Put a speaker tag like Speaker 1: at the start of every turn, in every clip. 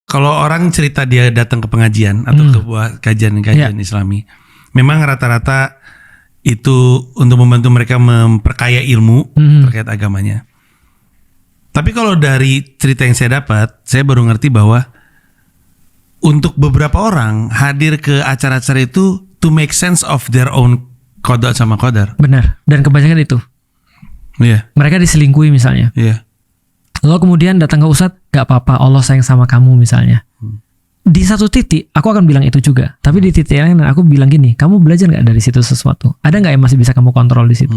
Speaker 1: kalau orang cerita dia datang ke pengajian atau ke buah kajian-kajian Islami, memang rata-rata itu untuk membantu mereka memperkaya ilmu terkait agamanya. Tapi kalau dari cerita yang saya dapat, saya baru ngerti bahwa untuk beberapa orang hadir ke acara-acara itu to make sense of their own qada sama qadar.
Speaker 2: Benar. Dan kebanyakan itu.
Speaker 1: Iya.
Speaker 2: Mereka diselingkuhi misalnya.
Speaker 1: Iya.
Speaker 2: Lalu kemudian datang ke Ustadz, gak apa-apa, Allah sayang sama kamu misalnya. Di satu titik, aku akan bilang itu juga. Tapi di titik lain aku bilang gini, kamu belajar gak dari situ sesuatu? Ada gak yang masih bisa kamu kontrol di situ?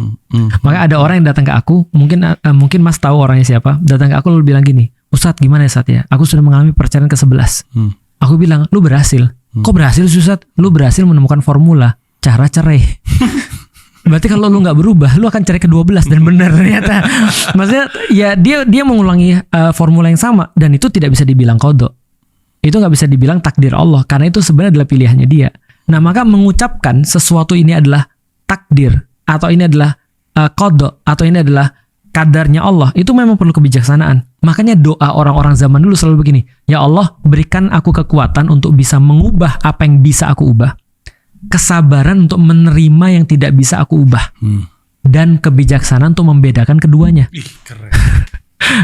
Speaker 2: Maka ada orang yang datang ke aku, mungkin Mas tahu orangnya siapa, datang ke aku lalu bilang gini, Ustadz gimana ya Ustadz ya? Aku sudah mengalami perceraian ke-11. Aku bilang, lu berhasil. Kok berhasil Ustadz? Lu berhasil menemukan formula cara cerai. Berarti kalau lu nggak berubah, lu akan cerai ke-12 dan benar ternyata. Maksudnya ya dia mengulangi formula yang sama dan itu tidak bisa dibilang qada. Itu nggak bisa dibilang takdir Allah karena itu sebenarnya adalah pilihannya dia. Nah maka mengucapkan sesuatu ini adalah takdir atau ini adalah qada atau ini adalah kadarnya Allah itu memang perlu kebijaksanaan. Makanya doa orang-orang zaman dulu selalu begini, ya Allah berikan aku kekuatan untuk bisa mengubah apa yang bisa aku ubah. Kesabaran untuk menerima yang tidak bisa aku ubah dan kebijaksanaan untuk membedakan keduanya.
Speaker 1: Ih, keren.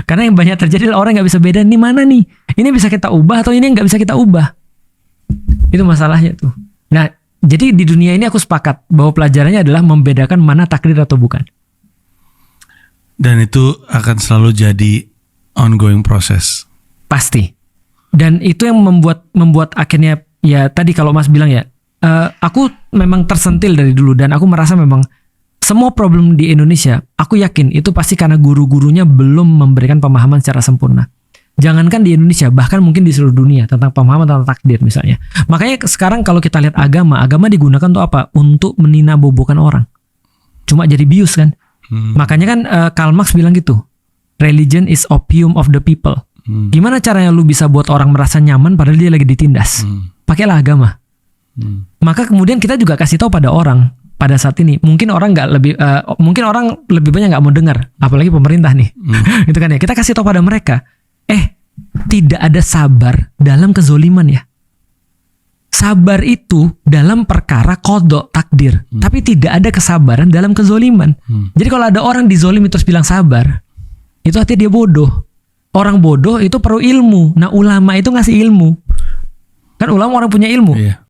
Speaker 2: Karena yang banyak terjadi adalah orang nggak bisa beda ini mana nih, ini bisa kita ubah atau ini nggak bisa kita ubah. Itu masalahnya tuh. Nah jadi di dunia ini aku sepakat bahwa pelajarannya adalah membedakan mana takdir atau bukan.
Speaker 1: Dan itu akan selalu jadi ongoing proses.
Speaker 2: Pasti. Dan itu yang membuat akhirnya ya tadi kalau Mas bilang ya. Aku memang tersentil dari dulu dan aku merasa memang semua problem di Indonesia aku yakin itu pasti karena guru-gurunya belum memberikan pemahaman secara sempurna. Jangankan di Indonesia, bahkan mungkin di seluruh dunia tentang pemahaman tentang takdir misalnya. Makanya sekarang kalau kita lihat agama digunakan untuk apa? Untuk meninabobokan orang. Cuma jadi bius kan. Makanya kan Karl Marx bilang gitu. Religion is opium of the people. Gimana caranya lu bisa buat orang merasa nyaman padahal dia lagi ditindas? Pakailah agama. Maka kemudian kita juga kasih tahu pada orang pada saat ini mungkin orang lebih banyak nggak mau dengar apalagi pemerintah nih itu kan ya kita kasih tahu pada mereka tidak ada sabar dalam kezoliman ya. Sabar itu dalam perkara qada takdir tapi tidak ada kesabaran dalam kezoliman. Jadi kalau ada orang dizolimi terus bilang sabar itu artinya dia bodoh. Orang bodoh itu perlu ilmu. Nah ulama itu ngasih ilmu kan ulama orang punya ilmu.